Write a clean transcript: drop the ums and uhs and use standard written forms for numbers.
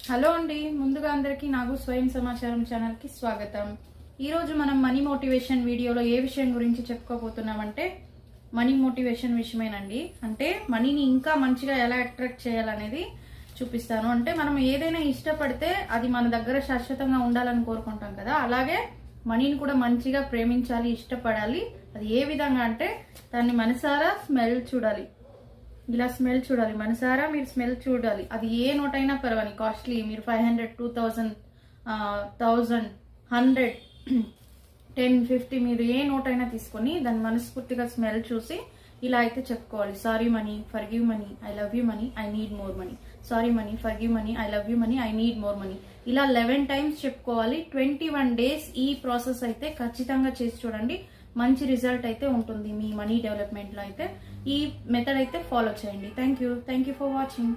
Hello అండి, ముందుగా అందరికీ నాకు స్వయం సమాచారం ఛానల్ కి స్వాగతం. ఈ రోజు మనం మనీ మోటివేషన్ వీడియోలో ఏ విషయం గురించి చెప్పుకోబోతున్నామంటే మనీ మోటివేషన్ విషయమేనండి. అంటే మనీని ఇంకా మంచిగా ఎలా అట్రాక్ట్ చేయాలనేది చూపిస్తాను. అంటే మనం ఏదైనా ఇష్టపడితే అది మన దగ్గర శాశ్వతంగా ఉండాలని కోరుకుంటాం కదా, అలాగే మనీని కూడా మంచిగా ప్రేమించాలి, ఇష్టపడాలి. అది ఏ విధంగా అంటే దాన్ని మనసారా స్మెల్ చూడాలి. ఇలా స్మెల్ చూడాలి, మనసారా మీరు స్మెల్ చూడాలి. అది ఏ నోట్ అయినా పర్వాలేదు, కాస్ట్లీ, మీరు 500, 2000, 1000, 100, 10, 50 మీరు ఏ నోట్ అయినా తీసుకొని దాన్ని మనస్ఫూర్తిగా స్మెల్ చూసి ఇలా అయితే చెప్పుకోవాలి. Sorry money, forgive money, I love you money, I need more money. Sorry money, forgive money, I love you money, I need more money. ఇలా 11 టైమ్స్ చెప్పుకోవాలి. 21 డేస్ ఈ ప్రాసెస్ అయితే ఖచ్చితంగా చేసి చూడండి. మంచి రిజల్ట్ అయితే ఉంటుంది మీ మనీ డెవలప్మెంట్ లో. అయితే ఈ మెథడ్ అయితే ఫాలో చేయండి. Thank you for watching.